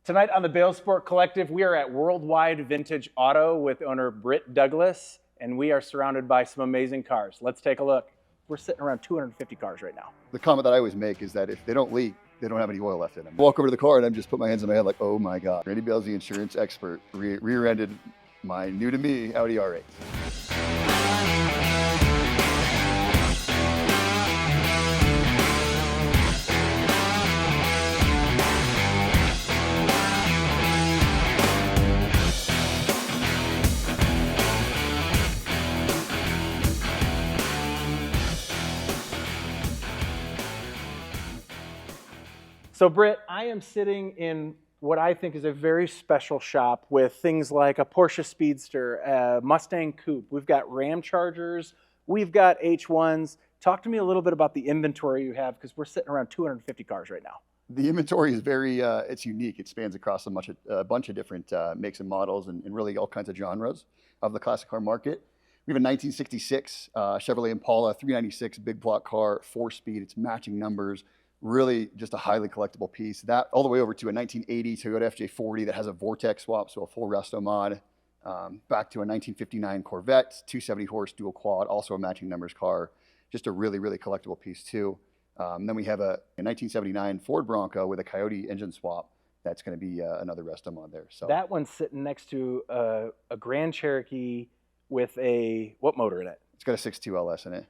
Tonight on the Bales Sport Collective, we are at Worldwide Vintage Auto with owner Britt Douglas, and we are surrounded by some amazing cars. Let's take a look. We're sitting around 250 cars right now. The comment that I always make is that if they don't leak, they don't have any oil left in them. Walk over to the car and I'm just put my hands on my head like, oh my God. Randy Bales, the insurance expert, rear-ended my new to me Audi R8. So Britt, I am sitting in what I think is a very special shop with things like a Porsche Speedster, a Mustang Coupe. We've got Ram Chargers, we've got H1s. Talk to me a little bit about the inventory you have, because we're sitting around 250 cars right now. The inventory is very, it's unique. It spans across a bunch of different makes and models and really all kinds of genres of the classic car market. We have a 1966 Chevrolet Impala 396 big block car, 4-speed. It's matching numbers. Really just a highly collectible piece. That all the way over to a 1980 Toyota FJ40 that has a Vortex swap, so a full resto mod. Back to a 1959 Corvette, 270 horse dual quad, also a matching numbers car. Just a really, really collectible piece too. Then we have a 1979 Ford Bronco with a Coyote engine swap. That's going to be another resto mod there. So that one's sitting next to a Grand Cherokee with what motor in it? It's got a 6.2 LS in it.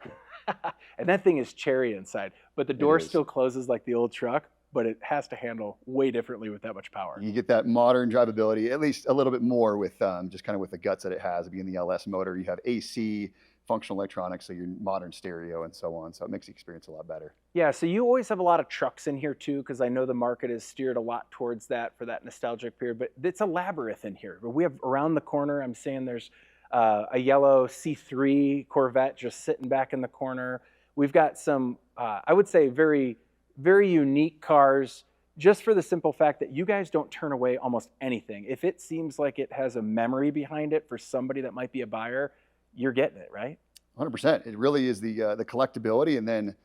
And that thing is cherry inside, but the door still closes like the old truck, but it has to handle way differently with that much power. You get that modern drivability, at least a little bit more with just kind of with the guts that it has, being the LS motor. You have AC, functional electronics, so your modern stereo and so on. So it makes the experience a lot better. Yeah, so you always have a lot of trucks in here too, because I know the market is steered a lot towards that for that nostalgic period, but it's a labyrinth in here. But we have around the corner, I'm saying there's a yellow C3 Corvette just sitting back in the corner. We've got some, I would say, very, very unique cars, just for the simple fact that you guys don't turn away almost anything. If it seems like it has a memory behind it for somebody that might be a buyer, you're getting it, right? 100%. It really is the collectability, and then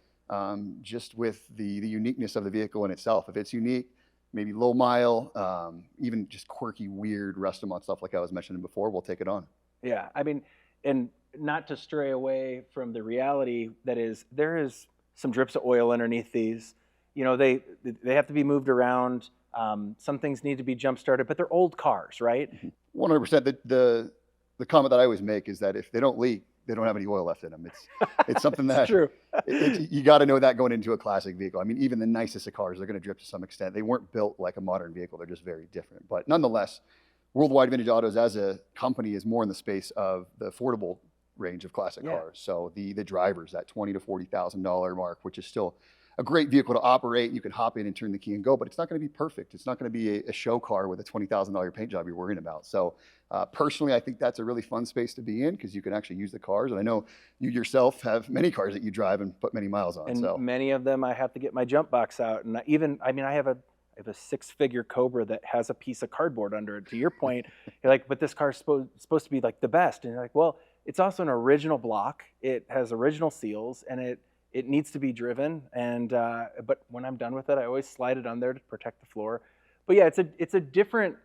just with the uniqueness of the vehicle in itself. If it's unique, maybe low mile, even just quirky, weird resto mod stuff like I was mentioning before, we'll take it on. Yeah, I mean, and not to stray away from the reality that is, there is some drips of oil underneath these. You know, they have to be moved around. Some things need to be jump started, but they're old cars, right? 100%. The comment that I always make is that if they don't leak, they don't have any oil left in them. It's something that true. You got to know that going into a classic vehicle. I mean, even the nicest of cars, they're going to drip to some extent. They weren't built like a modern vehicle. They're just very different. But nonetheless, Worldwide Vintage Autos as a company is more in the space of the affordable range of classic cars. So the drivers, that $20,000 to $40,000 mark, which is still a great vehicle to operate. You can hop in and turn the key and go, but it's not going to be perfect. It's not going to be a show car with a $20,000 paint job you're worrying about. So personally, I think that's a really fun space to be in, because you can actually use the cars. And I know you yourself have many cars that you drive and put many miles on. And many of them I have to get my jump box out. And I have a 6-figure Cobra that has a piece of cardboard under it. To your point, you're like, but this car's supposed to be like the best. And you're like, well, it's also an original block. It has original seals, and it needs to be driven. And but when I'm done with it, I always slide it on there to protect the floor. But yeah, it's a different.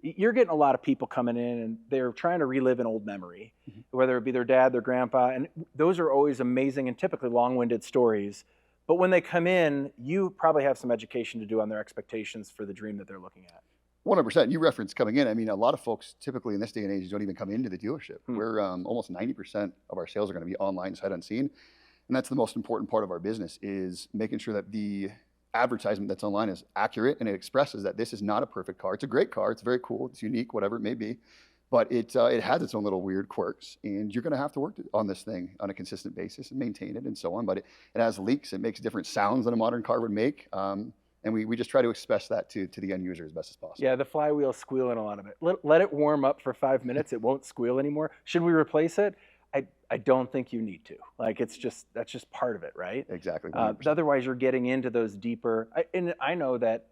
You're getting a lot of people coming in, and they're trying to relive an old memory, whether it be their dad, their grandpa, and those are always amazing and typically long-winded stories. But when they come in, you probably have some education to do on their expectations for the dream that they're looking at. 100%. You referenced coming in. I mean, a lot of folks typically in this day and age don't even come into the dealership. We're almost 90% of our sales are going to be online, sight unseen. And that's the most important part of our business, is making sure that the advertisement that's online is accurate and it expresses that this is not a perfect car. It's a great car. It's very cool. It's unique, whatever it may be. But it has its own little weird quirks, and you're going to have to work on this thing on a consistent basis and maintain it and so on. But it has leaks. It makes different sounds than a modern car would make. And we just try to express that to the end user as best as possible. Yeah, the flywheel's squealing a lot of it. Let it warm up for 5 minutes. It won't squeal anymore. Should we replace it? I don't think you need to. Like, that's just part of it, right? Exactly. Otherwise, you're getting into those deeper. And I know that.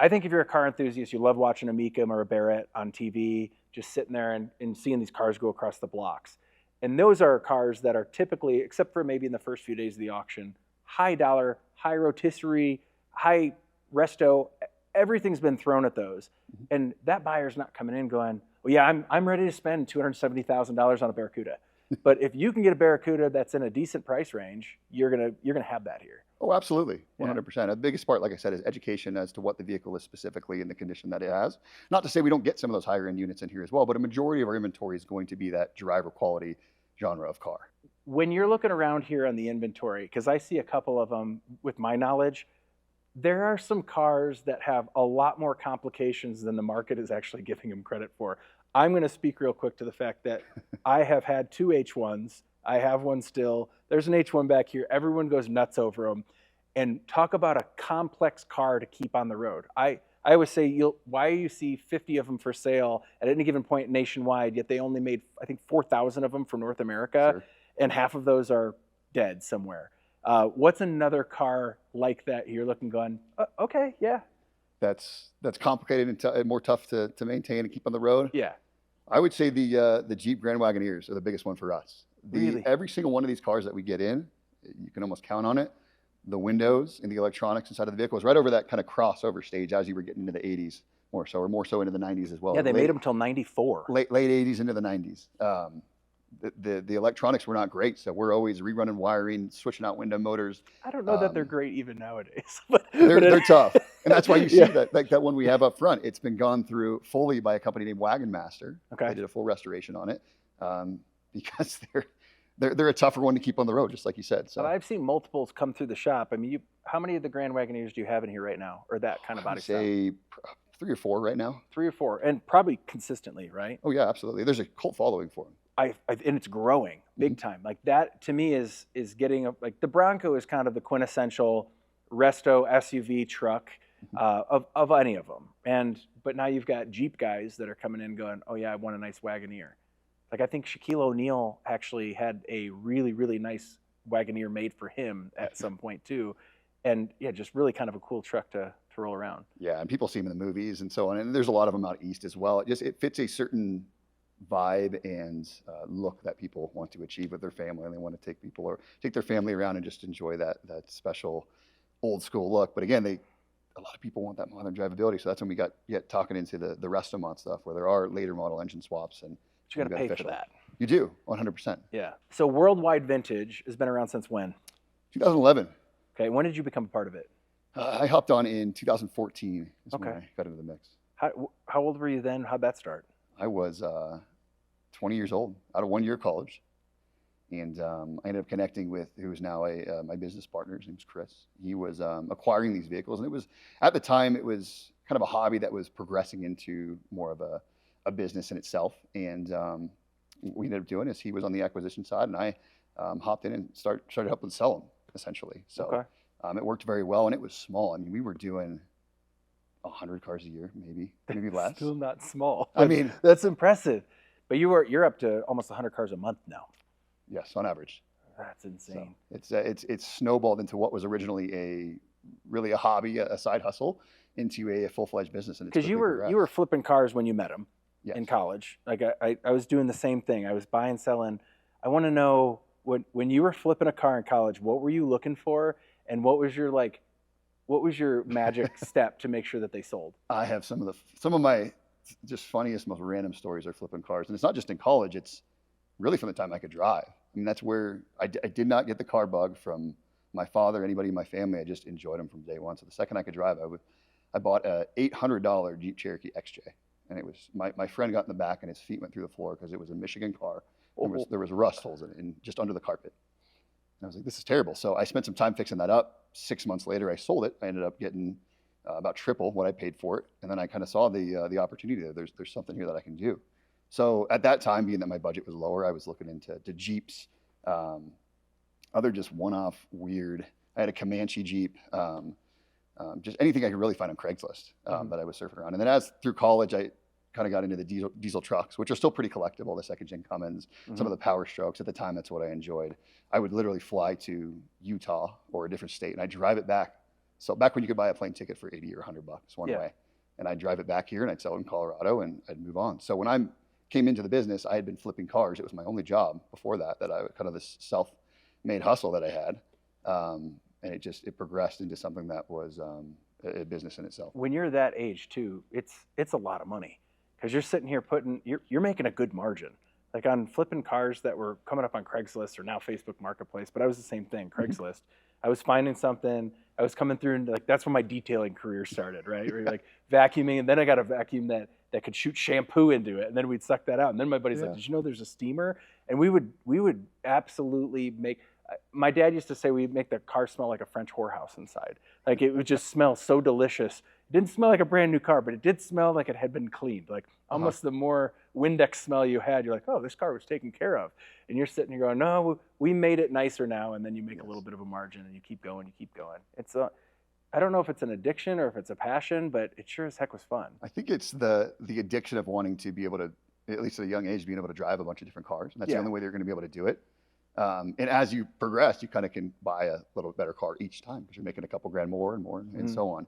I think if you're a car enthusiast, you love watching a Mecum or a Barrett on TV, just sitting there and seeing these cars go across the blocks. And those are cars that are typically, except for maybe in the first few days of the auction, high dollar, high rotisserie, high resto, everything's been thrown at those, and that buyer's not coming in going, well, yeah, I'm ready to spend $270,000 on a Barracuda. But if you can get a Barracuda that's in a decent price range, you're gonna have that here. Oh, absolutely, Yeah. 100%. The biggest part, like I said, is education as to what the vehicle is specifically and the condition that it has. Not to say we don't get some of those higher end units in here as well, but a majority of our inventory is going to be that driver quality genre of car. When you're looking around here on the inventory, because I see a couple of them with my knowledge, there are some cars that have a lot more complications than the market is actually giving them credit for. I'm going to speak real quick to the fact that I have had 2 H1s. I have one still. There's an H1 back here. Everyone goes nuts over them. And talk about a complex car to keep on the road. I always say, why you see 50 of them for sale at any given point nationwide, yet they only made, I think, 4,000 of them for North America, Sure. and half of those are dead somewhere. What's another car like that you're looking going, okay, yeah. That's complicated and more tough to maintain and keep on the road. Yeah. I would say the Jeep Grand Wagoneers are the biggest one for us. Really? Every single one of these cars that we get in, you can almost count on it. The windows and the electronics inside of the vehicle is right over that kind of crossover stage as you were getting into the 80s more so into the 90s as well. Yeah, they made them till 94. Late 80s into the 90s. The electronics were not great, so we're always rerunning wiring, switching out window motors. I don't know that they're great even nowadays. They're tough, and that's why you see Yeah. that, like that one we have up front. It's been gone through fully by a company named Wagon Master. Okay. They did a full restoration on it because they're a tougher one to keep on the road, just like you said. So But I've seen multiples come through the shop. I mean, how many of the Grand Wagoneers do you have in here right now, or that kind of I body would style? say 3 or 4 right now. 3 or 4, and probably consistently, right? Oh yeah, absolutely. There's a cult following for them. And it's growing big time. Like that to me is getting like the Bronco is kind of the quintessential resto SUV truck of any of them. But now you've got Jeep guys that are coming in going, oh yeah, I want a nice Wagoneer. Like I think Shaquille O'Neal actually had a really, really nice Wagoneer made for him at some point too. And yeah, just really kind of a cool truck to roll around. Yeah, and people see them in the movies and so on. And there's a lot of them out east as well. It fits a certain vibe and look that people want to achieve with their family, and they want to take their family around and just enjoy that special old school look. But again, a lot of people want that modern drivability, so that's when we got talking into the Restomont stuff, where there are later model engine swaps, and But you got to pay for that. You do 100%. Yeah. So Worldwide Vintage has been around since when? 2011. Okay. When did you become a part of it? I hopped on in 2014. Is when Okay. I got into the mix. How old were you then? How'd that start? I was 20 years old, out of 1 year of college. And I ended up connecting with who is now my business partner. His name's Chris. He was acquiring these vehicles. And it was, at the time, it was kind of a hobby that was progressing into more of a business in itself. And what we ended up doing is he was on the acquisition side, and I hopped in and started helping sell them, essentially. So Okay. It worked very well, and it was small. I mean, we were doing 100 cars a year, maybe less. Still not small. I mean, That's impressive. But you're up to almost 100 cars a month now. yes, on average. That's insane. So it's snowballed into what was originally really a hobby, a side hustle, into a full-fledged business. Because you were flipping cars when you met him Yes. in college. Like I was doing the same thing. I was buying, selling. I want to know when you were flipping a car in college, what were you looking for, and what was your magic step to make sure that they sold? I have some of my just funniest, most random stories are flipping cars, and it's not just in college. It's really from the time I could drive. I mean, that's where I did not get the car bug from my father, anybody in my family. I just enjoyed them from day one. So the second I could drive, I bought a $800 Jeep Cherokee XJ, and it was my friend got in the back and his feet went through the floor because it was a Michigan car. There was rust holes in it, just under the carpet. And I was like, this is terrible. So I spent some time fixing that up. 6 months later, I sold it. I ended up getting about triple what I paid for it, and then I kind of saw the opportunity there. There's something here that I can do. So at that time, being that my budget was lower, I was looking into Jeeps, other just one-off weird. I had a Comanche Jeep, just anything I could really find on Craigslist that I was surfing around. And then as through college, I kind of got into the diesel trucks, which are still pretty collectible, the second-gen Cummins, some of the Power Strokes. At the time, that's what I enjoyed. I would literally fly to Utah or a different state, and I'd drive it back. So back when you could buy a plane ticket for $80 or $100 one way, and I'd drive it back here, and I'd sell it in Colorado, and I'd move on. So when I came into the business, I had been flipping cars. It was my only job before that I kind of this self-made hustle that I had, and it progressed into something that was a business in itself. When you're that age too, it's a lot of money because you're sitting here you're making a good margin. Like on flipping cars that were coming up on Craigslist or now Facebook Marketplace, but I was the same thing, Craigslist. I was finding something, I was coming through, and like that's when my detailing career started, right? Where you're like vacuuming, and then I got a vacuum that could shoot shampoo into it, and then we'd suck that out. And then my buddy's like, "Did you know there's a steamer?" And we would absolutely make. My dad used to say we'd make the car smell like a French whorehouse inside. Like it would just smell so delicious. It didn't smell like a brand new car, but it did smell like it had been cleaned. Like almost the more Windex smell you had, you're like, oh, this car was taken care of. And you're sitting here going, no, we made it nicer now. And then you make a little bit of a margin and you keep going, you keep going. I don't know if it's an addiction or if it's a passion, but it sure as heck was fun. I think it's the addiction of wanting to be able to, at least at a young age, being able to drive a bunch of different cars. And that's the only way they're going to be able to do it. And as you progress, you kind of can buy a little better car each time because you're making a couple grand more and more and so on.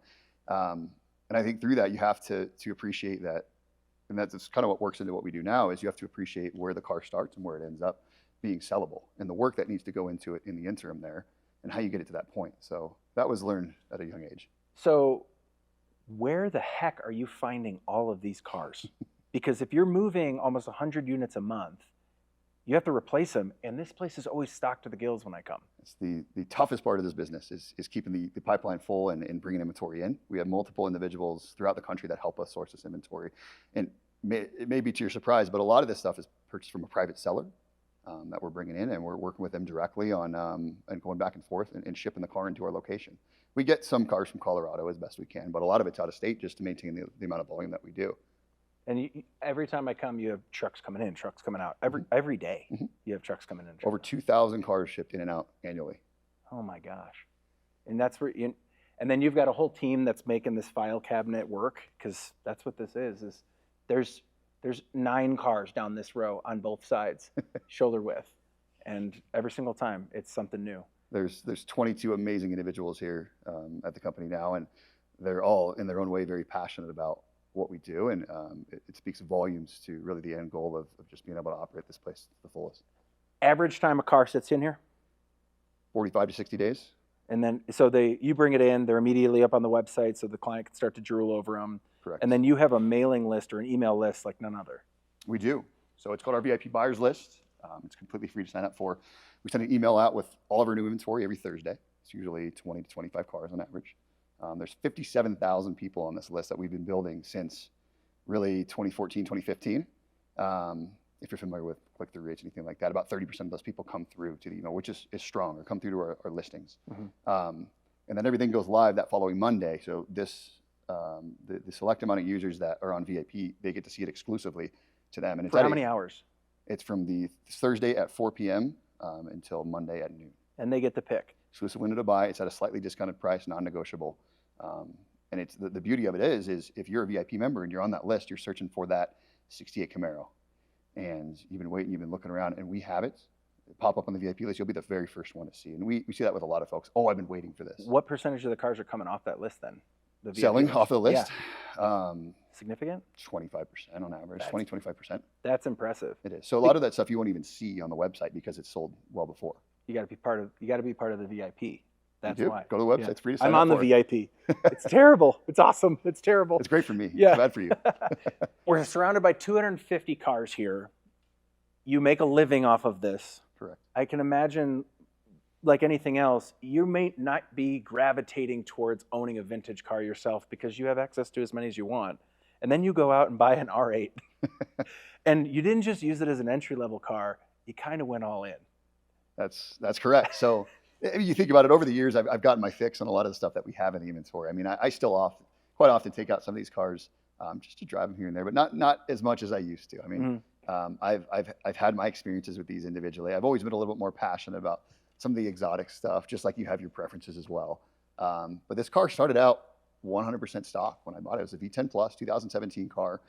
And I think through that, you have to appreciate that. And that's kind of what works into what we do now is you have to appreciate where the car starts and where it ends up being sellable and the work that needs to go into it in the interim there and how you get it to that point. So that was learned at a young age. So where the heck are you finding all of these cars? Because if you're moving almost 100 units a month, you have to replace them, and this place is always stocked to the gills when I come. It's the toughest part of this business is keeping the pipeline full and bringing inventory in. We have multiple individuals throughout the country that help us source this inventory. And it may be to your surprise, but a lot of this stuff is purchased from a private seller that we're bringing in, and we're working with them directly on and going back and forth and shipping the car into our location. We get some cars from Colorado as best we can, but a lot of it's out of state just to maintain the amount of volume that we do. And every time I come, you have trucks coming in, trucks coming out. Every day, you have trucks coming in. Over 2,000 cars shipped in and out annually. Oh my gosh! And that's where and then you've got a whole team that's making this file cabinet work because that's what this is. There's 9 cars down this row on both sides, shoulder width, and every single time it's something new. There's 22 amazing individuals here at the company now, and they're all in their own way very passionate about what we do, and it speaks volumes to really the end goal of just being able to operate this place to the fullest. Average time a car sits in here? 45 to 60 days. And then, so you bring it in, they're immediately up on the website so the client can start to drool over them. Correct. And then you have a mailing list or an email list like none other. We do. So it's called our VIP buyers list. It's completely free to sign up for. We send an email out with all of our new inventory every Thursday. It's usually 20 to 25 cars on average. There's 57,000 people on this list that we've been building since really 2014, 2015. If you're familiar with click-through rates, anything like that, about 30% of those people come through to the email, which is strong, or come through to our listings. And then everything goes live that following Monday. So this, the select amount of users that are on VIP, they get to see it exclusively to them. And it's For how many hours? It's from the Thursday at 4 p.m. Until Monday at noon. And they get to pick. Exclusive window to buy. It's at a slightly discounted price, non-negotiable. And it's the beauty of it is if you're a VIP member and you're on that list, you're searching for that 68 Camaro. And you've been waiting, you've been looking around, and we have it. Pop up on the VIP list, you'll be the very first one to see. And we see that with a lot of folks. Oh, I've been waiting for this. What percentage of the cars are coming off that list then? The Selling list? off the list? Yeah. Significant? 25% on average, 20-25%. That's impressive. It is. So a lot of that stuff you won't even see on the website because it's sold well before. You got to be part of the VIP. That's why. Go to the website. It's free to sign I'm up on the for VIP. It's terrible. It's awesome. It's terrible. It's great for me. Yeah. It's bad for you. We're surrounded by 250 cars here. You make a living off of this. Correct. I can imagine, like anything else, you may not be gravitating towards owning a vintage car yourself because you have access to as many as you want. And then you go out and buy an R8. And you didn't just use it as an entry-level car. You kind of went all in. That's correct. So if you think about it, over the years, I've gotten my fix on a lot of the stuff that we have in the inventory. I mean, I still quite often take out some of these cars just to drive them here and there, but not as much as I used to. I mean, I've had my experiences with these individually. I've always been a little bit more passionate about some of the exotic stuff, just like you have your preferences as well. But this car started out 100% stock when I bought it. It was a V10 Plus 2017 car.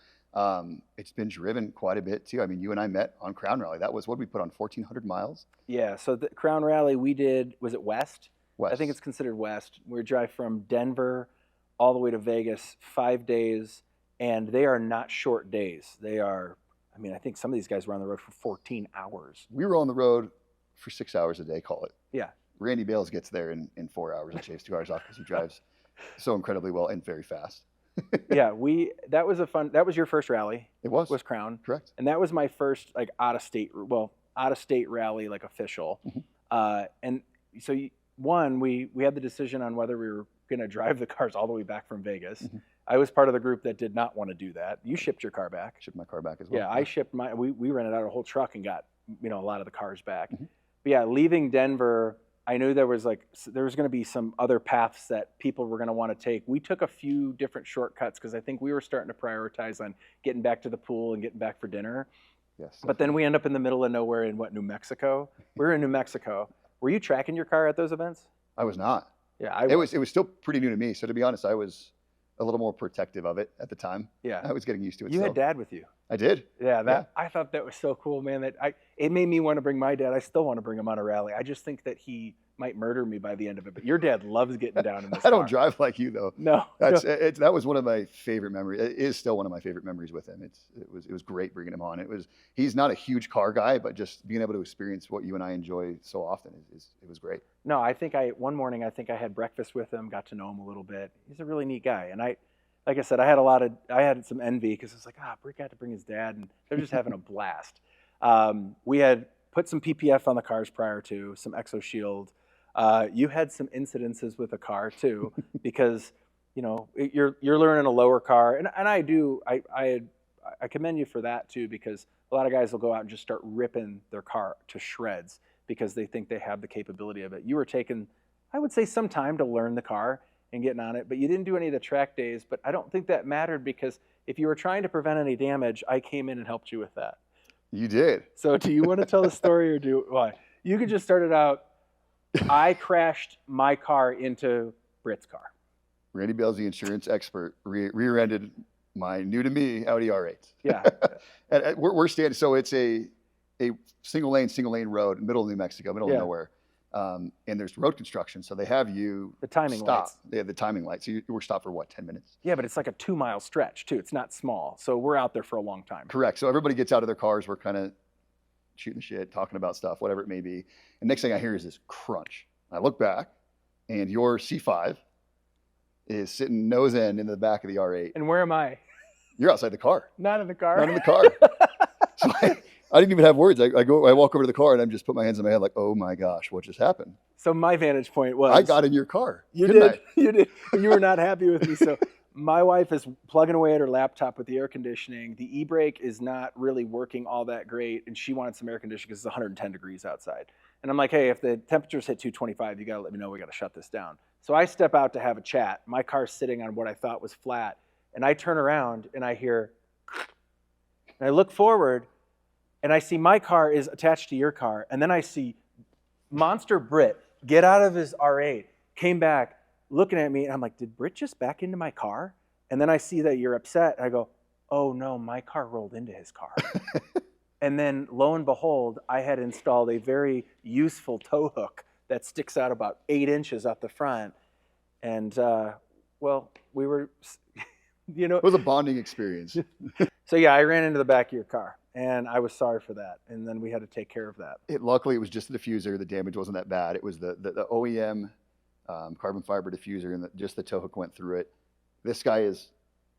It's been driven quite a bit too. I mean, you and I met on Crown Rally. That was what we put on 1,400 miles. Yeah. So the Crown Rally we did, was it West? West. I think it's considered West. We drive from Denver all the way to Vegas, 5 days, and they are not short days. They are, I mean, I think some of these guys were on the road for 14 hours. We were on the road for 6 hours a day, call it. Yeah. Randy Bales gets there in 4 hours and shaves 2 hours off because he drives so incredibly well and very fast. Yeah, that was that was your first rally, It was Crown. correct. And that was my first like out of state rally, like official. Mhm. And so we had the decision on whether we were going to drive the cars all the way back from Vegas. Mhm. I was part of the group that did not want to do that. You shipped your car back. Shipped my car back as well. Yeah, I shipped we rented out a whole truck and got, a lot of the cars back. Mhm. But yeah, leaving Denver, I knew there was going to be some other paths that people were going to want to take. We took a few different shortcuts because I think we were starting to prioritize on getting back to the pool and getting back for dinner. Yes. But then we end up in the middle of nowhere in New Mexico? We were in New Mexico. Were you tracking your car at those events? I was not. Yeah, It was still pretty new to me. So to be honest, I was a little more protective of it at the time. Yeah. I was getting used to it. You still. had Dad with you. I did. Yeah, I thought that was so cool, man. It made me want to bring my dad. I still want to bring him on a rally. I just think that he might murder me by the end of it. But your dad loves getting down in this I don't car. drive like you though. No. That was one of my favorite memories. It is still one of my favorite memories with him. It was great bringing him on. He's not a huge car guy, but just being able to experience what you and I enjoy so often it was great. No, I think one morning I had breakfast with him, got to know him a little bit. He's a really neat guy, and like I said, I had some envy because it's like, Britt got to bring his dad, and they're just having a blast. We had put some PPF on the cars prior to, some Exo Shield. You had some incidences with a car too, because you're learning a lower car, and I commend you for that too, because a lot of guys will go out and just start ripping their car to shreds because they think they have the capability of it. You were taking, I would say, some time to learn the car and getting on it, but you didn't do any of the track days. But I don't think that mattered, because if you were trying to prevent any damage, I came in and helped you with that. You did. So do you want to tell the story, or why? You could just start it out. I crashed my car into Britt's car. Randy Bales, the insurance expert, rear-ended my new to me Audi R8. Yeah. And we're standing, so it's a single lane road in the middle of New Mexico, middle of nowhere. And there's road construction, so they have you the timing stop. Lights. They have the timing lights. So you were stopped for what, 10 minutes? Yeah, but it's like a 2-mile stretch too. It's not small, so we're out there for a long time. Correct. So everybody gets out of their cars. We're kind of shooting the shit, talking about stuff, whatever it may be. And next thing I hear is this crunch. I look back, and your C5 is sitting nose end in the back of the R8. And where am I? You're outside the car. Not in the car. Not in the car. So I didn't even have words. I walk over to the car and I'm just put my hands on my head like, oh my gosh, what just happened? So my vantage point was, I got in your car. You did. You were not happy with me. So my wife is plugging away at her laptop with the air conditioning. The e-brake is not really working all that great, and she wanted some air conditioning because it's 110 degrees outside. And I'm like, hey, if the temperatures hit 225, you got to let me know. We got to shut this down. So I step out to have a chat. My car's sitting on what I thought was flat, and I turn around and I hear, and I look forward, and I see my car is attached to your car, and then I see Monster Britt get out of his R8, came back, looking at me, and I'm like, did Britt just back into my car? And then I see that you're upset, and I go, oh no, my car rolled into his car. And then lo and behold, I had installed a very useful tow hook that sticks out about 8 inches out the front. And well, we were, It was a bonding experience. So yeah, I ran into the back of your car, and I was sorry for that. And then we had to take care of that. Luckily, it was just the diffuser. The damage wasn't that bad. It was the OEM carbon fiber diffuser, and just the tow hook went through it. This guy is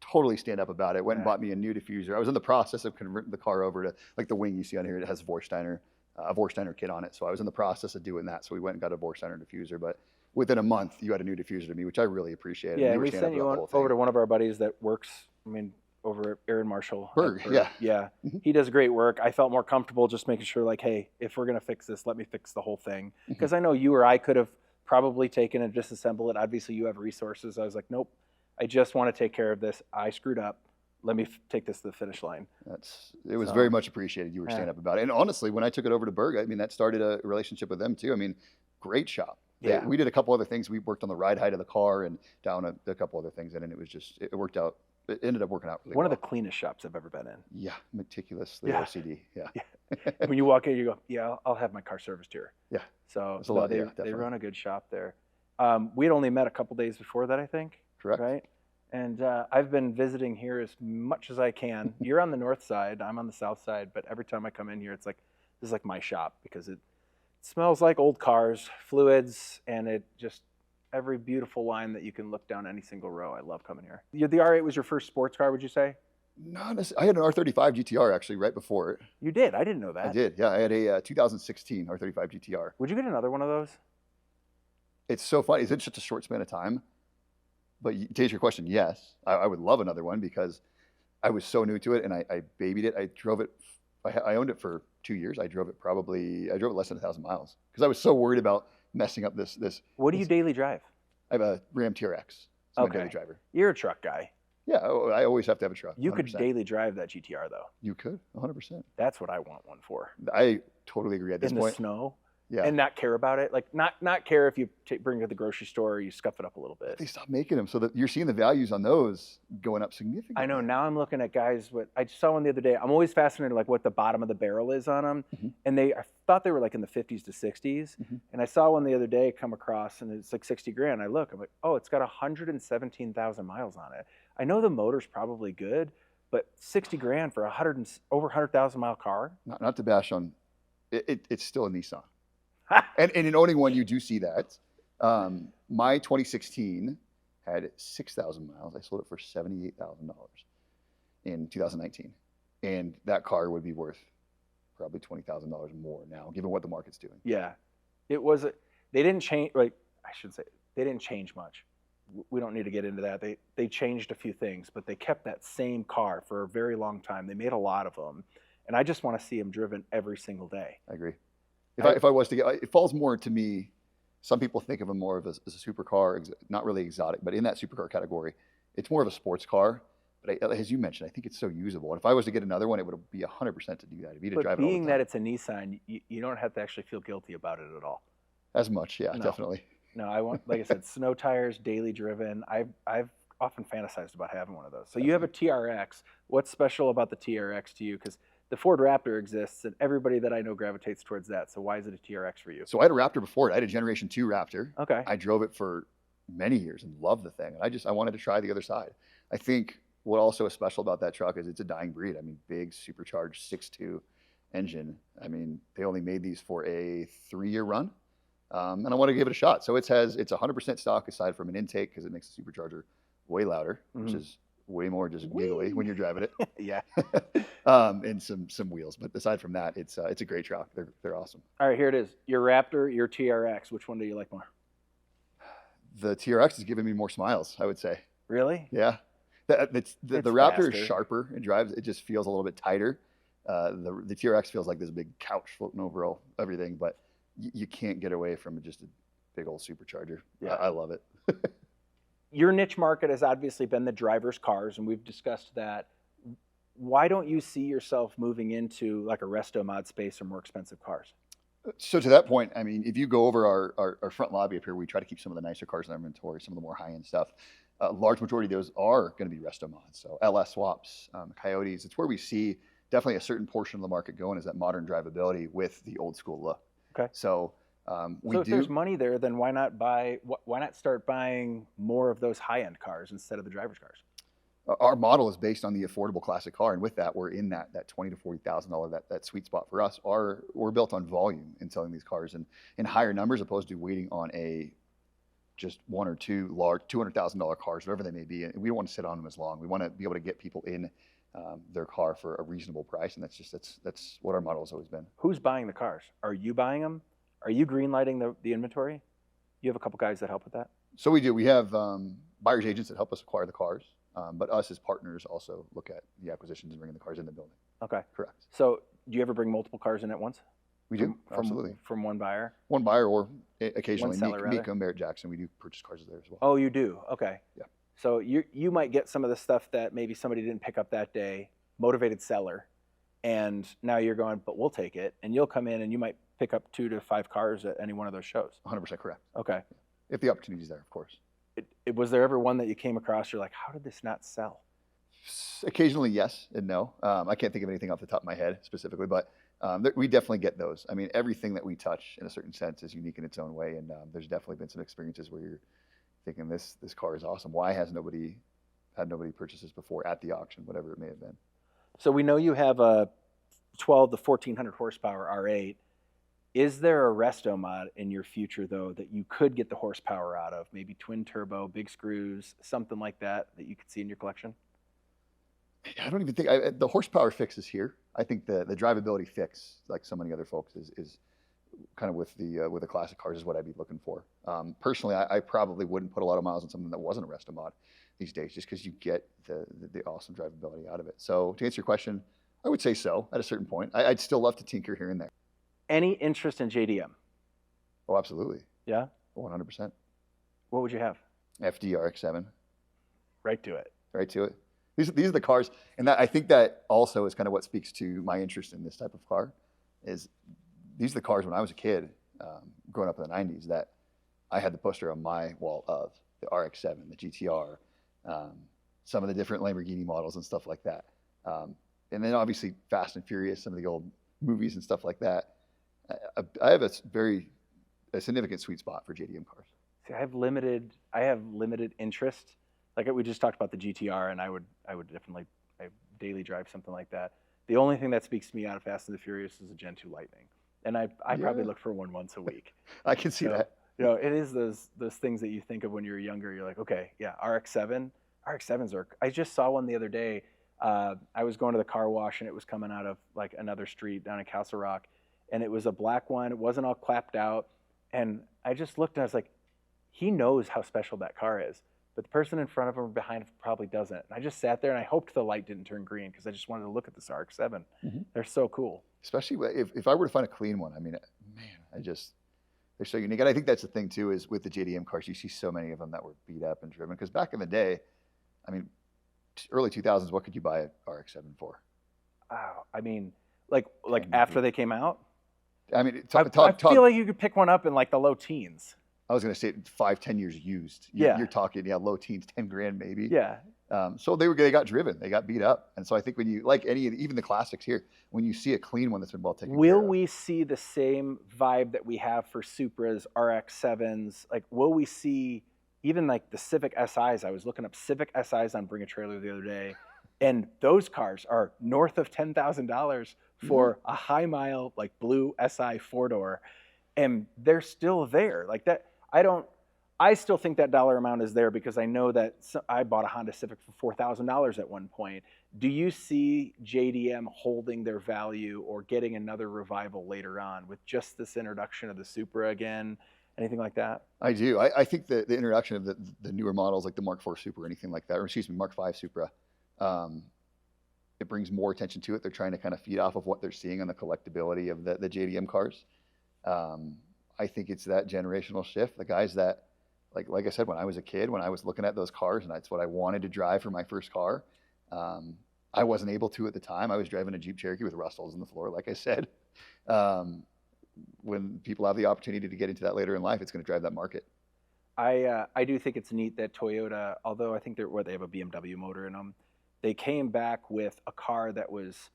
totally stand up about it. Went and bought me a new diffuser. I was in the process of converting the car over to, like the wing you see on here, it has a Vorsteiner kit on it. So I was in the process of doing that. So we went and got a Vorsteiner diffuser. But within a month, you had a new diffuser to me, which I really appreciated. Yeah, and we sent you over to one of our buddies that works, over at Aaron Marshall. Berg, yeah. Yeah. Mm-hmm. He does great work. I felt more comfortable just making sure, like, hey, if we're going to fix this, let me fix the whole thing. Because I know you or I could have probably taken and disassembled it. Obviously, you have resources. I was like, nope, I just want to take care of this. I screwed up. Let me take this to the finish line. It was very much appreciated. You were standing up about it. And honestly, when I took it over to Berg, that started a relationship with them too. Great shop. Yeah. We did a couple other things. We worked on the ride height of the car and down a couple other things in it. And it was just, it worked out. It ended up working out really One well. of the cleanest shops I've ever been in. Yeah, meticulously OCD. Yeah. When you walk in, you go, yeah, I'll have my car serviced here. Yeah. So they run a good shop there. We had only met a couple days before that, I think. Correct. Right? And I've been visiting here as much as I can. You're on the north side, I'm on the south side, but every time I come in here, it's like, this is like my shop, because it smells like old cars, fluids, and every beautiful line that you can look down any single row. I love coming here. The R8 was your first sports car, would you say? Not necessarily. I had an R35 GTR actually right before it. You did? I didn't know that. I did, yeah. I had a 2016 R35 GTR. Would you get another one of those? It's so funny. It's in such a short span of time. But to answer your question, yes. I would love another one because I was so new to it and I babied it. I drove it. I owned it for 2 years. I drove it less than 1,000 miles because I was so worried about messing up this. What do you daily drive? I have a Ram TRX. It's my daily driver. You're a truck guy. Yeah, I always have to have a truck. You 100%. could daily drive that GTR though. You could, 100%. That's what I want one for. I totally agree at this point. In the snow. Yeah. And not care about it. Like not care if you bring it to the grocery store or you scuff it up a little bit. They stopped making them, so that you're seeing the values on those going up significantly. I know. Now I'm looking at guys. I saw one the other day. I'm always fascinated like what the bottom of the barrel is on them, and I thought they were like in the 50s to 60s. And I saw one the other day come across, and it's like 60 grand. I'm like, oh, it's got 117,000 miles on it. I know the motor's probably good, but 60 grand for over 100,000 mile car. Not to bash on, it's still a Nissan. and in owning one, you do see that. My 2016 had 6,000 miles. I sold it for $78,000 in 2019. And that car would be worth probably $20,000 more now, given what the market's doing. Yeah. They didn't change, like, I should say, they didn't change much. We don't need to get into that. They changed a few things, but they kept that same car for a very long time. They made a lot of them. And I just want to see them driven every single day. I agree. If I was to get, it falls more to me. Some people think of them more of as a supercar, not really exotic, but in that supercar category, it's more of a sports car. But as you mentioned, I think it's so usable. And if I was to get another one, it would be 100% to do that. It'd be to drive it all the time. Being that it's a Nissan, you don't have to actually feel guilty about it at all. As much, yeah, No. definitely. No, I want, like I said, snow tires, daily driven. I've often fantasized about having one of those. So you have a TRX. What's special about the TRX to you? Because the Ford Raptor exists, and everybody that I know gravitates towards that. So why is it a TRX for you? So I had a Raptor before it. I had a Generation 2 Raptor. Okay. I drove it for many years and loved the thing. I wanted to try the other side. I think what also is special about that truck is it's a dying breed. I mean, big supercharged 6.2 engine. I mean, they only made these for a 3-year run. And I want to give it a shot. So it's 100% stock aside from an intake because it makes the supercharger way louder, which is way more just giggly when you're driving it. Yeah. And some wheels. But aside from that, it's a great truck. They're awesome. All right, here it is. Your Raptor, your TRX. Which one do you like more? The TRX is giving me more smiles, I would say. Really? Yeah. The Raptor faster. is sharper. It drives. It just feels a little bit tighter. The TRX feels like this big couch floating over everything, but you can't get away from just a big old supercharger. Yeah. I love it. Your niche market has obviously been the driver's cars, and we've discussed that. Why don't you see yourself moving into like a resto mod space or more expensive cars? So to that point, I mean, if you go over our front lobby up here, we try to keep some of the nicer cars in our inventory, some of the more high-end stuff. A large majority of those are going to be resto mods. So LS swaps, Coyotes. It's where we see definitely a certain portion of the market going is that modern drivability with the old school look. Okay. So if there's money there, then why not start buying more of those high-end cars instead of the driver's cars? Our model is based on the affordable classic car, and with that, we're in that $20,000 to $40,000 that sweet spot for us. We're built on volume in selling these cars in higher numbers, opposed to waiting on just one or two large $200,000 cars, whatever they may be. And we don't want to sit on them as long. We want to be able to get people in their car for a reasonable price, and that's what our model has always been. Who's buying the cars? Are you buying them? Are you greenlighting the inventory? You have a couple guys that help with that? So we do. We have buyer's agents that help us acquire the cars, but us as partners also look at the acquisitions and bringing the cars in the building. Okay. Correct. So do you ever bring multiple cars in at once? We do, absolutely. From one buyer? One buyer, or occasionally seller, Barrett Jackson. We do purchase cars there as well. Oh, you do? Okay. Yeah. So you might get some of the stuff that maybe somebody didn't pick up that day, motivated seller, and now you're going, but we'll take it, and you'll come in and you might pick up 2 to 5 cars at any one of those shows. 100% correct. Okay. If the opportunity is there, of course. Was there ever one that you came across, you're like, how did this not sell? Occasionally, yes and no. I can't think of anything off the top of my head specifically, but we definitely get those. I mean, everything that we touch in a certain sense is unique in its own way, and there's definitely been some experiences where you're thinking this car is awesome. Why has nobody purchased this before at the auction, whatever it may have been? So we know you have a 12 to 1400 horsepower R8. Is there a resto mod in your future though that you could get the horsepower out of? Maybe twin turbo, big screws, something like that that you could see in your collection? I don't even think the horsepower fix is here. I think the drivability fix, like so many other folks, is kind of with the classic cars is what I'd be looking for. Personally, I probably wouldn't put a lot of miles on something that wasn't a resto mod these days, just because you get the awesome drivability out of it. So to answer your question, I would say so at a certain point. I'd still love to tinker here and there. Any interest in JDM? Oh, absolutely. Yeah. 100%. What would you have? FD RX7. Right to it. Right to it. These are the cars, and I think that also is kind of what speaks to my interest in this type of car. Is these are the cars when I was a kid, growing up in the '90s, that I had the poster on my wall of the RX7, the GTR, some of the different Lamborghini models and stuff like that, and then obviously Fast and Furious, some of the old movies and stuff like that. I have a significant sweet spot for JDM cars. See, I have limited interest. Like we just talked about the GTR, and I would definitely daily drive something like that. The only thing that speaks to me out of Fast and the Furious is a Gen 2 Lightning, and I probably look for one once a week. I can see that. You know, it is those things that you think of when you're younger. You're like, okay, yeah, RX-7s are. I just saw one the other day. I was going to the car wash, and it was coming out of like another street down in Castle Rock, and it was a black one. It wasn't all clapped out, and I just looked and I was like, he knows how special that car is. But the person in front of him or behind him probably doesn't. And I just sat there and I hoped the light didn't turn green because I just wanted to look at this RX-7. Mm-hmm. They're so cool. Especially if I were to find a clean one. I mean, man, they're so unique. And I think that's the thing too, is with the JDM cars, you see so many of them that were beat up and driven. Because back in the day, I mean, early 2000s, what could you buy an RX-7 for? I mean, like after they came out? I mean, I feel like you could pick one up in like the low teens. I was going to say 5-10 years used. You're talking low teens, 10 grand maybe. Yeah. So they got driven, they got beat up, and so I think when you like even the classics here, when you see a clean one that's been well taken care of. Will we see the same vibe that we have for Supras, RX-7s? Like, will we see even like the Civic SIs? I was looking up Civic SIs on Bring a Trailer the other day, and those cars are north of $10,000 for a high mile like blue SI 4-door, and they're still there like that. I still think that dollar amount is there because I know that I bought a Honda Civic for $4,000 at one point. Do you see JDM holding their value or getting another revival later on with just this introduction of the Supra again? Anything like that? I do. I think the introduction of the newer models like the Mark IV Supra or anything like that, or excuse me, Mark V Supra, it brings more attention to it. They're trying to kind of feed off of what they're seeing on the collectability of the JDM cars. I think it's that generational shift. The guys that, like I said, when I was a kid, when I was looking at those cars, and that's what I wanted to drive for my first car, I wasn't able to at the time. I was driving a Jeep Cherokee with rust holes in the floor, like I said. When people have the opportunity to get into that later in life, it's going to drive that market. I do think it's neat that Toyota, although I think they have a BMW motor in them, they came back with a car that was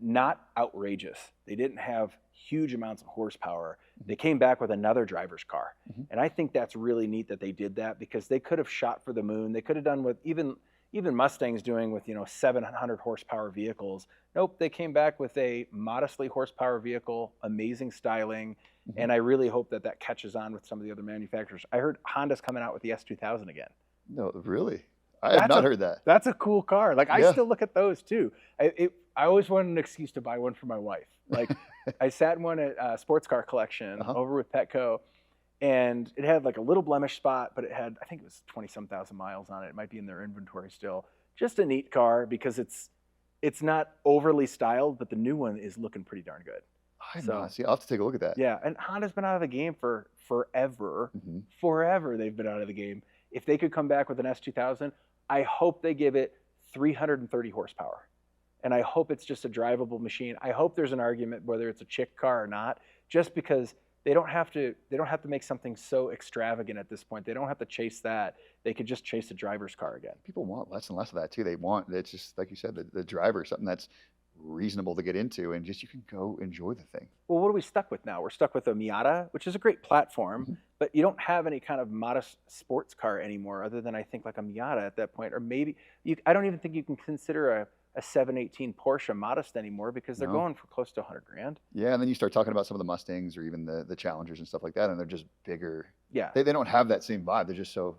not outrageous. They didn't have huge amounts of horsepower. They came back with another driver's car. And I think that's really neat that they did that because they could have shot for the moon. They could have done what even Mustang's doing with 700 horsepower vehicles. Nope, they came back with a modestly horsepower vehicle, amazing styling, and I really hope that catches on with some of the other manufacturers. I heard Honda's coming out with the S2000 again. No, really? I have not heard that. That's a cool car. Like I still look at those too. I always wanted an excuse to buy one for my wife. Like I sat in one at Sports Car Collection over with Petco, and it had like a little blemish spot, but it had, I think it was 20-some thousand miles on it. It might be in their inventory still. Just a neat car because it's not overly styled, but the new one is looking pretty darn good. See, I'll have to take a look at that. Yeah, and Honda's been out of the game for forever. Forever they've been out of the game. If they could come back with an S2000, I hope they give it 330 horsepower. And I hope it's just a drivable machine. I hope there's an argument whether it's a chick car or not, just because they don't have to make something so extravagant at this point. They don't have to chase that. They could just chase a driver's car again. People want less and less of that too. It's just like you said, the driver, something that's reasonable to get into, and just you can go enjoy the thing. Well, what are we stuck with now? We're stuck with a Miata, which is a great platform, but you don't have any kind of modest sports car anymore other than I think like a Miata at that point, or maybe I don't even think you can consider a 718 Porsche modest anymore because they're No. going for close to 100 grand. Yeah, and then you start talking about some of the Mustangs or even the Challengers and stuff like that, and they're just bigger. Yeah. They don't have that same vibe. They're just so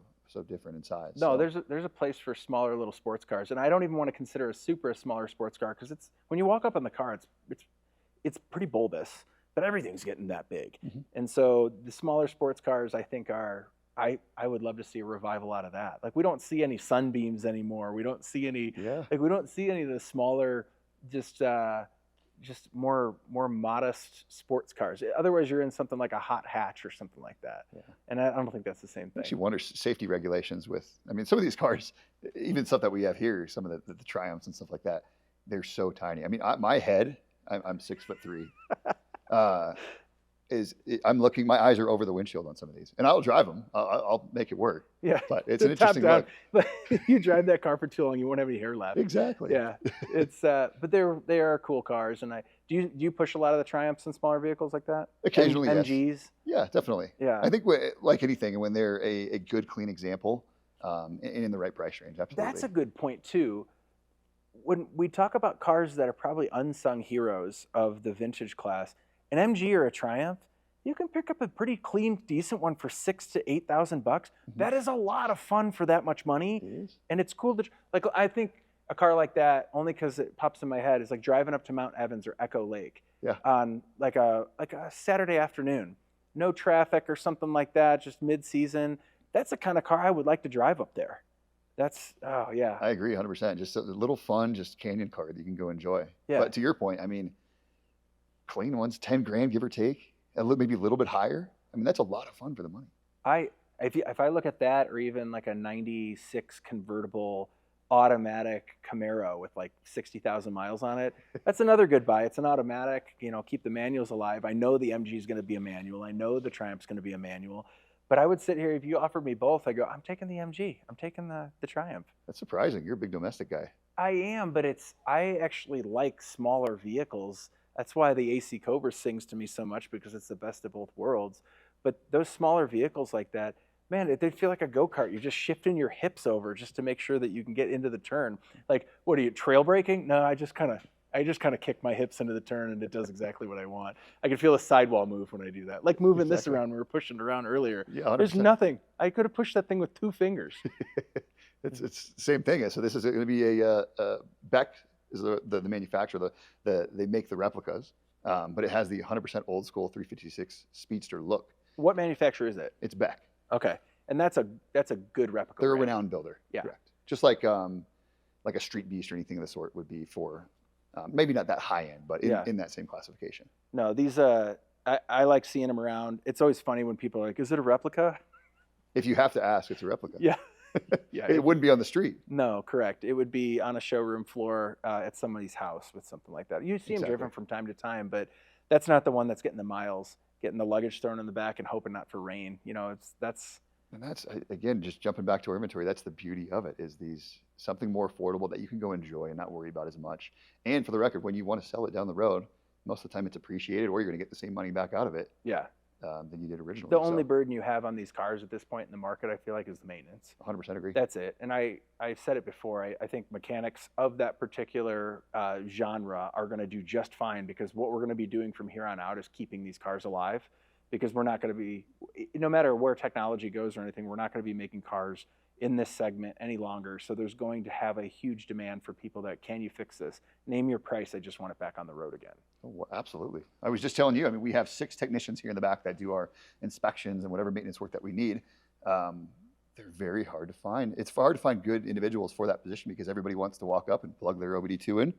different in size. No, so. there's a place for smaller little sports cars, and I don't even want to consider a Supra a smaller sports car because it's when you walk up in the car, it's pretty bulbous, but everything's getting that big. Mhm. And so the smaller sports cars, I think, are I would love to see a revival out of that. Like we don't see any Sunbeams anymore. We don't see any Yeah. we don't see any of the smaller, just more modest sports cars. Otherwise, you're in something like a hot hatch or something like that. Yeah. And I don't think that's the same thing. Makes you wonder safety regulations with. I mean, some of these cars, even stuff that we have here, some of the Triumphs and stuff like that, they're so tiny. I mean, my head, I'm 6'3". I'm looking. My eyes are over the windshield on some of these, and I'll drive them. I'll make it work. Yeah, But it's an interesting down. look. But you drive that car for too long, you won't have any hair left. Exactly. Yeah, it's but they are cool cars, and do you push a lot of the Triumphs and smaller vehicles like that? Occasionally, yes. MGs. Yeah, definitely. Yeah, I think like anything, when they're a good, clean example, and in the right price range, absolutely. That's a good point too. When we talk about cars that are probably unsung heroes of the vintage class, an MG or a Triumph, you can pick up a pretty clean, decent one for $6,000 to $8,000. Mhm. That is a lot of fun for that much money, It is. and it's cool to like. I think a car like that, only because it pops in my head, is like driving up to Mount Evans or Echo Lake, Yeah. on like a Saturday afternoon, no traffic or something like that, just mid-season. That's the kind of car I would like to drive up there. That's yeah. I agree 100%. Just a little fun, just canyon car that you can go enjoy. Yeah. But to your point, I mean, clean ones, 10 grand, give or take, maybe a little bit higher. I mean, that's a lot of fun for the money. If I look at that, or even like a 96 convertible automatic Camaro with like 60,000 miles on it, that's another good buy. It's an automatic, keep the manuals alive. I know the MG is going to be a manual. I know the Triumph's going to be a manual. But I would sit here, if you offered me both, I go, I'm taking the MG. I'm taking the Triumph. That's surprising. You're a big domestic guy. I am, but I actually like smaller vehicles. That's why the AC Cobra sings to me so much, because it's the best of both worlds. But those smaller vehicles like that, man, they feel like a go-kart. You're just shifting your hips over just to make sure that you can get into the turn. Like, what are you, trail braking? No, I just kind of kick my hips into the turn, and it does exactly what I want. I can feel a sidewall move when I do that. Like moving this around, we were pushing it around earlier. Yeah, 100%. There's nothing. I could have pushed that thing with 2 fingers. It's the same thing. So this is going to be a Beck is the manufacturer. They make the replicas, but it has the 100% old school 356 Speedster look. What manufacturer is it? It's Beck. Okay, and that's a good replica. They're a brand. renowned builder. Yeah. Correct. Just like a Street Beast or anything of the sort would be for maybe not that high end, but in that same classification. No, these I like seeing them around. It's always funny when people are like, "Is it a replica?" If you have to ask, it's a replica. Yeah. Yeah. It wouldn't be on the street. No, correct. It would be on a showroom floor at somebody's house with something like that. You see them driven from time to time, but that's not the one that's getting the miles, getting the luggage thrown in the back and hoping not for rain. That's again, just jumping back to our inventory. That's the beauty of it, is something more affordable that you can go enjoy and not worry about as much. And for the record, when you want to sell it down the road, most of the time it's appreciated, or you're going to get the same money back out of it. Yeah. Than you did originally. The only burden you have on these cars at this point in the market, I feel like, is the maintenance. 100% agree. That's it. And I've said it before. I think mechanics of that particular genre are going to do just fine, because what we're going to be doing from here on out is keeping these cars alive, because we're not going to be, no matter where technology goes or anything, we're not going to be making cars in this segment any longer. So there's going to have a huge demand for people that, can you fix this? Name your price. I just want it back on the road again. Oh, absolutely. I was just telling you, I mean, we have 6 technicians here in the back that do our inspections and whatever maintenance work that we need. They're very hard to find. It's hard to find good individuals for that position, because everybody wants to walk up and plug their OBD2 in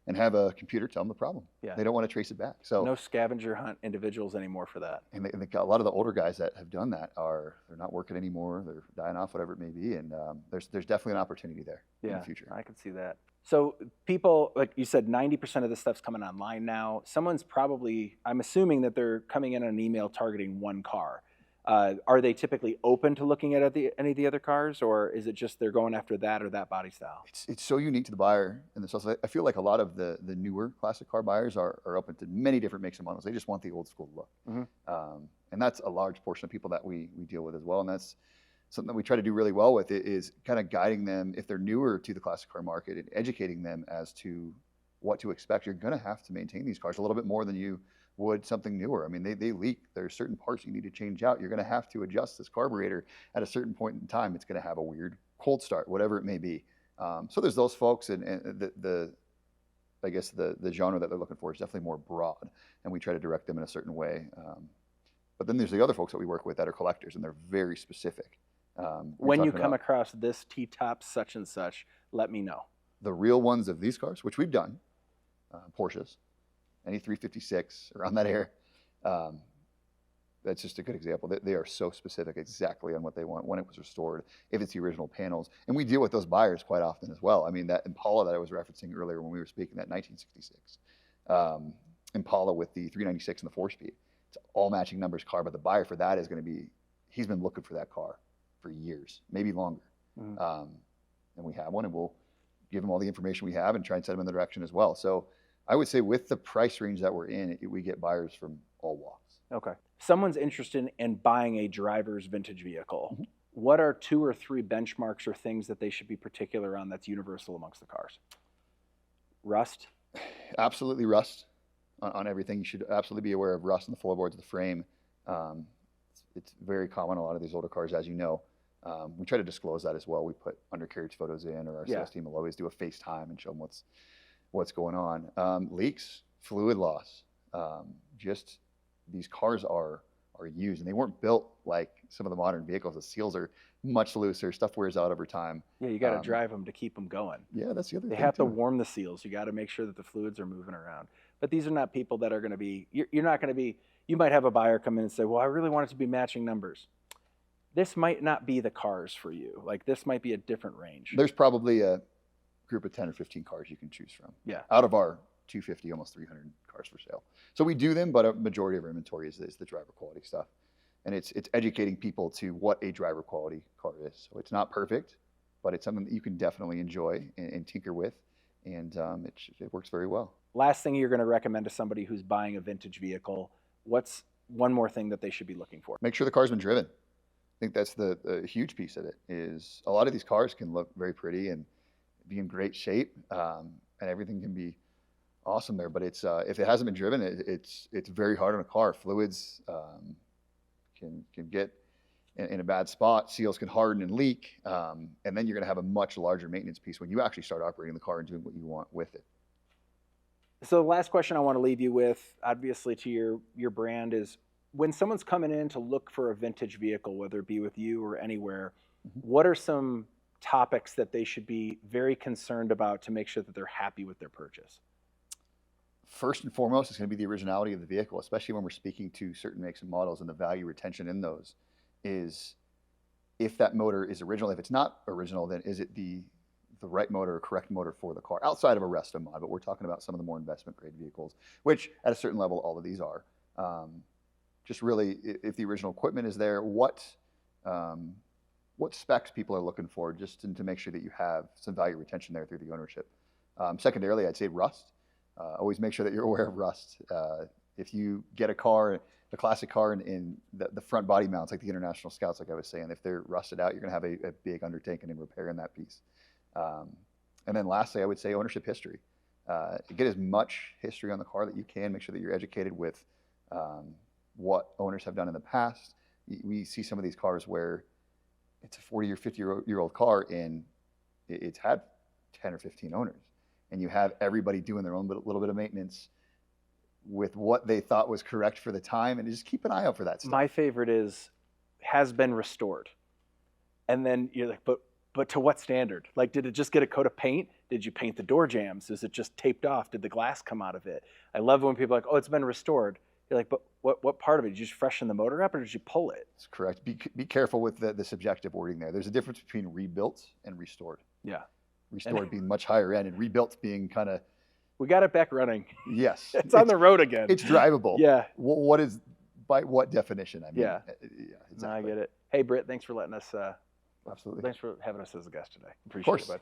and have a computer tell them the problem. Yeah. They don't want to trace it back. So no scavenger hunt individuals anymore for that. And a lot of the older guys that have done that they're not working anymore. They're dying off, whatever it may be. And there's definitely an opportunity there in the future. I can see that. So people, like you said, 90% of this stuff's coming online now. Someone's probably, I'm assuming that they're coming in on an email targeting one car. Are they typically open to looking at any of the other cars, or is it just they're going after that or that body style? It's so unique to the buyer in the sense. I feel like a lot of the newer classic car buyers are open to many different makes and models. They just want the old school look. Mm-hmm. And that's a large portion of people that we deal with as well. And that's something that we try to do really well with it is kind of guiding them if they're newer to the classic car market and educating them as to what to expect. You're going to have to maintain these cars a little bit more than you would something newer. I mean, they leak. There's certain parts you need to change out. You're going to have to adjust this carburetor at a certain point in time. It's going to have a weird cold start, whatever it may be. So there's those folks, and I guess the genre that they're looking for is definitely more broad, and we try to direct them in a certain way. But then there's the other folks that we work with that are collectors, and they're very specific. When you come across this T-top such and such, let me know. The real ones of these cars, which we've done, Porsches, any 356 around that area. That's just a good example. They are so specific exactly on what they want, when it was restored, if it's the original panels. And we deal with those buyers quite often as well. I mean, that Impala that I was referencing earlier when we were speaking, that 1966 Impala with the 396 and the 4-speed. It's all matching numbers car, but the buyer for that is going to be, he's been looking for that car for years, maybe longer. And we have one, and we'll give him all the information we have and try and set him in the direction as well. So I would say with the price range that we're in, we get buyers from all walks. Okay. Someone's interested in buying a driver's vintage vehicle. What are 2 or 3 benchmarks or things that they should be particular on that's universal amongst the cars? Rust? Absolutely rust on everything. You should absolutely be aware of rust on the floorboards of the frame. It's very common on a lot of these older cars, as you know. We try to disclose that as well. We put undercarriage photos in, or our sales team will always do a FaceTime and show them what's going on. Leaks, fluid loss. Just these cars are used, and they weren't built like some of the modern vehicles. The seals are much looser. Stuff wears out over time. Yeah, you got to drive them to keep them going. Yeah, that's the other thing. They have to warm the seals. You got to make sure that the fluids are moving around. But these are not people that are going to be, you're not going to be, you might have a buyer come in and say, well, I really want it to be matching numbers. This might not be the cars for you. Like, this might be a different range. There's probably a group of 10 or 15 cars you can choose from. Yeah. Out of our 250, almost 300 cars for sale. So we do them, but a majority of our inventory is the driver quality stuff. And it's educating people to what a driver quality car is. So it's not perfect, but it's something that you can definitely enjoy and tinker with. And it works very well. Last thing you're going to recommend to somebody who's buying a vintage vehicle, what's one more thing that they should be looking for? Make sure the car's been driven. I think that's the huge piece of it. Is a lot of these cars can look very pretty and be in great shape, and everything can be awesome there. But it's if it hasn't been driven, it's very hard on a car. Fluids can get in a bad spot. Seals can harden and leak, and then you're going to have a much larger maintenance piece when you actually start operating the car and doing what you want with it. So the last question I want to leave you with, obviously to your brand, is when someone's coming in to look for a vintage vehicle, whether it be with you or anywhere, what are some topics that they should be very concerned about to make sure that they're happy with their purchase? First and foremost, it's going to be the originality of the vehicle, especially when we're speaking to certain makes and models, and the value retention in those is if that motor is original. If it's not original, then is it the right motor or correct motor for the car, outside of a resto mod? But we're talking about some of the more investment grade vehicles, which at a certain level, all of these are. Just really, if the original equipment is there, what specs people are looking for, just to make sure that you have some value retention there through the ownership. Secondarily, I'd say rust. Always make sure that you're aware of rust. If you get a car, a classic car, in the front body mounts, like the International Scouts, like I was saying, if they're rusted out, you're going to have a big undertaking in repairing that piece. And then lastly, I would say ownership history. Get as much history on the car that you can. Make sure that you're educated with what owners have done in the past. We see some of these cars where it's a 40 or 50-year-old car, and it's had 10 or 15 owners. And you have everybody doing their own little bit of maintenance with what they thought was correct for the time, and just keep an eye out for that stuff. My favorite is has been restored. And then you're like, but to what standard? Like, did it just get a coat of paint? Did you paint the door jambs? Is it just taped off? Did the glass come out of it? I love when people are like, oh, it's been restored. You're like, but what part of it? Did you just freshen the motor up, or did you pull it? That's correct. Be careful with the subjective wording there. There's a difference between rebuilt and restored. Yeah. Restored being much higher end, and rebuilt being kind of... We got it back running. Yes. It's on the road again. It's drivable. Yeah. What is, by what definition? I mean, yeah, exactly. No, I get it. Hey, Britt, thanks for letting us... Absolutely. Thanks for having us as a guest today. Appreciate it, bud.